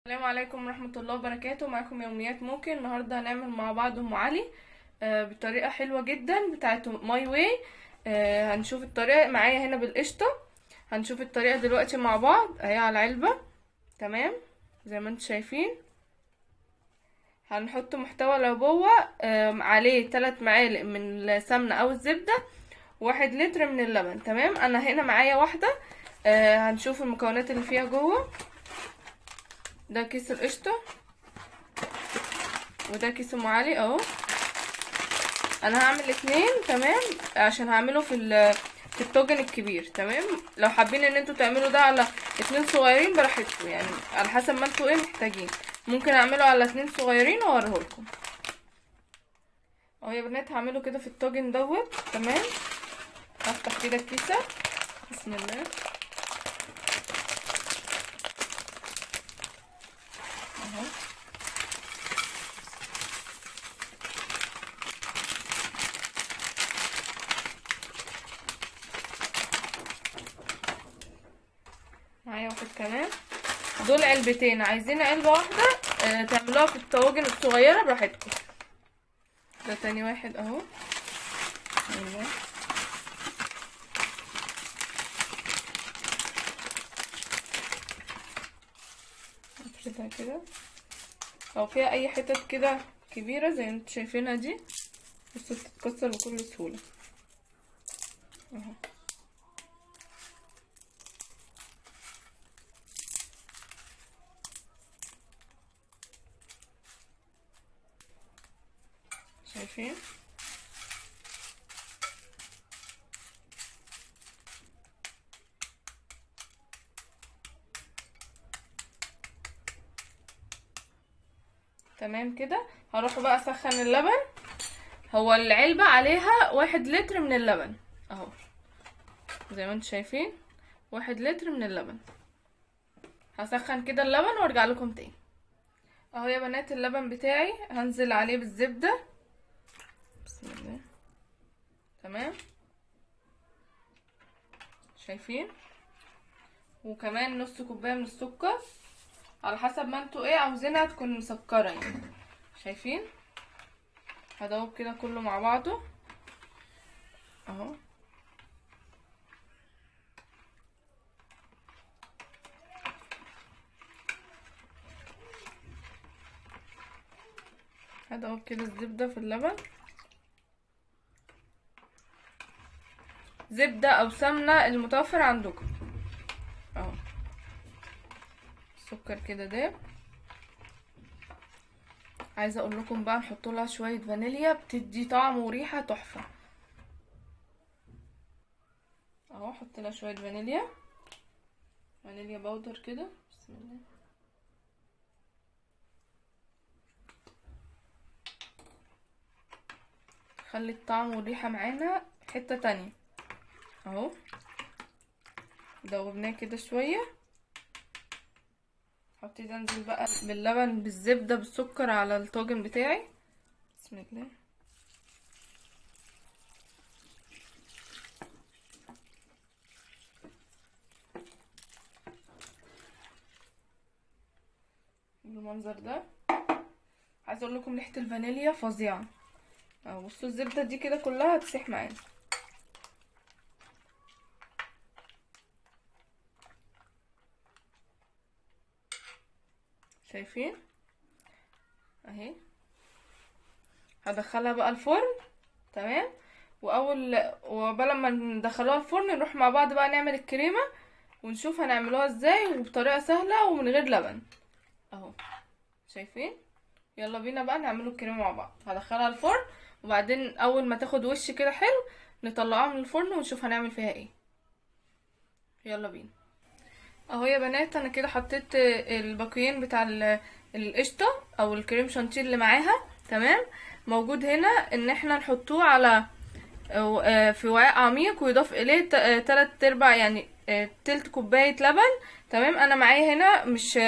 السلام عليكم ورحمة الله وبركاته. معكم يوميات ممكن. النهاردة هنعمل مع بعض ام علي بطريقة حلوة جدا بتاعت ماي واي. هنشوف الطريقة معايا هنا بالقشطة. هنشوف الطريقة دلوقتي مع بعض اهي على العلبة. تمام زي ما انتم شايفين. هنحط محتوى العبوة عليه 3 معالق من السمنة او الزبدة، 1 لتر من اللبن. تمام انا هنا معايا واحدة. هنشوف المكونات اللي فيها جوه. ده كيس القشطة وده كيس ام علي اهو. انا هعمل 2 تمام عشان هعمله في الطاجن الكبير. تمام لو حابين ان انتوا تعملوا ده على 2 صغيرين براحتكم، يعني على حسب ما انتوا محتاجين. ممكن اعمله على 2 صغيرين واوريهولكم اهو يا بنات. هعمله كده في الطاجن دوت. تمام هفتح كده الكيسه. بسم الله اهو. معايا واحد كمان. دول علبتين، عايزين علبه واحده تعملوها في الطواجن الصغيره براحتكم. ده تاني واحد اهو. ايوه نفردها كده. لو فيها اي حتت كده كبيره زي انتوا شايفينها دي، بس بتتكسر بكل سهوله اهو. شايفين تمام كده. هروح بقى اسخن اللبن. هو العلبة عليها 1 لتر من اللبن اهو، زي ما انتوا شايفين 1 لتر من اللبن. هسخن كده اللبن وارجع لكم تاني اهو يا بنات. اللبن بتاعي هنزل عليه بالزبدة. بسم الله. تمام شايفين. وكمان نص كوباية من السكر على حسب ما انتوا عاوزينها تكون مسكرة يعني. شايفين هدوب كده كله مع بعضه اهو. هدوب كده الزبدة في اللبن. زبدة او سمنة المتوفر عندكم اهو. السكر كده داب. عايزه اقول لكم بقى نحط لها شويه فانيليا، بتدي طعم وريحه تحفه اهو. احط لها شويه فانيليا، فانيليا باودر كده. بسم الله. خلي الطعم والريحه معانا حته تانية اهو. دوبناه كده شويه. هبتدي انزل بقى باللبن بالزبده بالسكر على الطاجن بتاعي. بسم الله. بالمنظر ده. عايزه اقول لكم ريحه الفانيليا فظيعه اهو. بصوا الزبده دي كده كلها هتسيح معانا. شايفين اهي. هدخلها بقى الفرن. تمام. وقبل ما ندخلوها الفرن نروح مع بعض بقى نعمل الكريمه ونشوف هنعملوها ازاي وبطريقه سهله ومن غير لبن اهو. شايفين. يلا بينا بقى نعملوا الكريمه مع بعض. هدخلها الفرن وبعدين اول ما تاخد وش كده حلو نطلعها من الفرن ونشوف هنعمل فيها ايه. يلا بينا اهو يا بنات. انا كده حطيت الباقيين بتاع القشطه او الكريم شانتيه اللي معاها. تمام. موجود هنا ان احنا نحطوه على في وعاء عميق ويضاف اليه 3/4 يعني تلت كوبايه لبن. تمام انا معايا هنا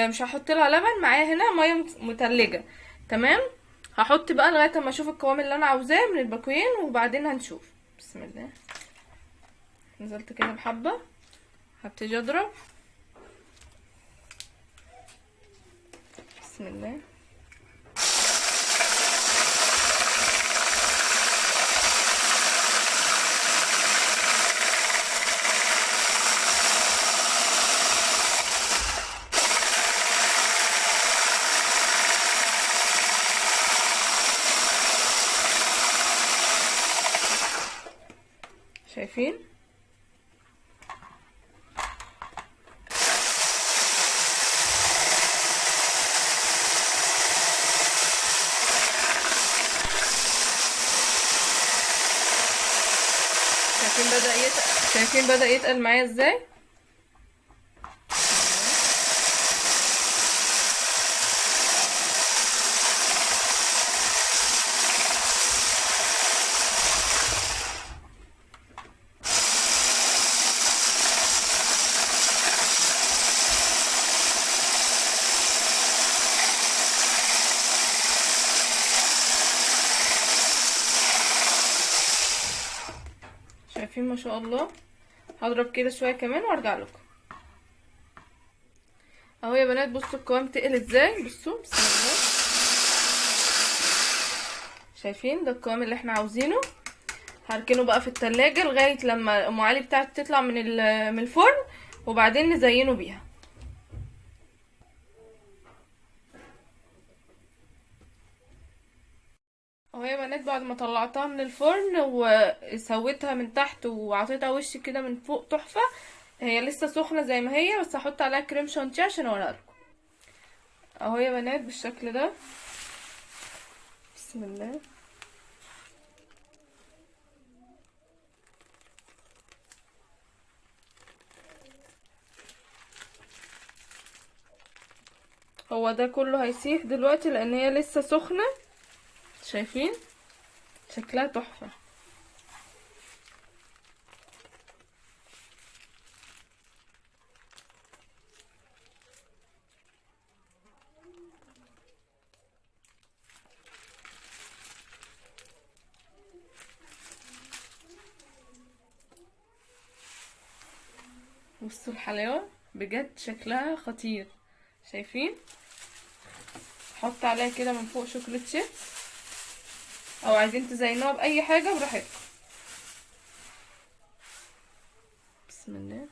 مش هحط لها لبن، معايا هنا ميه متلجه. تمام. هحط بقى لغايه اما اشوف القوام اللي انا عاوزاه من الباكوين وبعدين هنشوف. بسم الله. نزلت كده بحبه. هبتدي اضرب. بسم الله. شايفين؟ شايفين بدأ يتقل معايا ازاي؟ شايفين ما شاء الله. هضرب كده شويه كمان وارجع لكم. اهو يا بنات بصوا القوام تقل ازاي. بصوا بسم الله. شايفين ده القوام اللي احنا عاوزينه. هركنه بقى في التلاجة لغايه لما ام علي بتاعتي تطلع من الفرن، وبعدين نزينه بيها. اهو يا بنات بعد ما طلعتها من الفرن وسويتها من تحت وعطيتها وش كده من فوق تحفه. هي لسه سخنه زي ما هي، بس هحط عليها كريم شانتيه عشان اوريها لكم. اهو يا بنات بالشكل ده. بسم الله. هو ده كله هيسيح دلوقتي لان هي لسه سخنه. شايفين شكلها تحفه. بصوا الحلاوه بجد شكلها خطير. شايفين؟ حط عليها كده من فوق شوكولاته شيبس، او عايزين تزينوها باي حاجه براحتكم. بسم الله.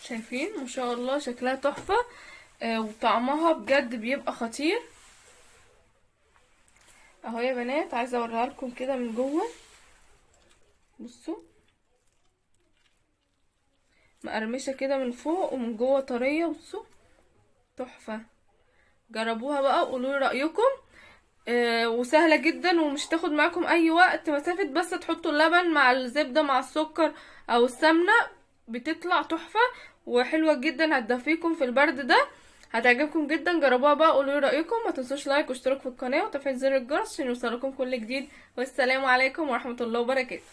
شايفين ما شاء الله شكلها تحفه. وطعمها بجد بيبقى خطير. اهو يا بنات عايزه اوريها لكم كده من جوه. بصوا مقرمشه كده من فوق ومن جوه طريه. بصوا تحفه. جربوها بقى وقولوا لي رايكم. وسهله جدا ومش تاخد معاكم اي وقت. مسافه بس تحطوا اللبن مع الزبده مع السكر او السمنه، بتطلع تحفه وحلوه جدا. هتدفيكم في البرد ده، هتعجبكم جدا. جربوها بقى قولوا لي رايكم. ما تنسوش لايك واشتراك في القناه وتفعيل زر الجرس عشان يوصلكم كل جديد. والسلام عليكم ورحمه الله وبركاته.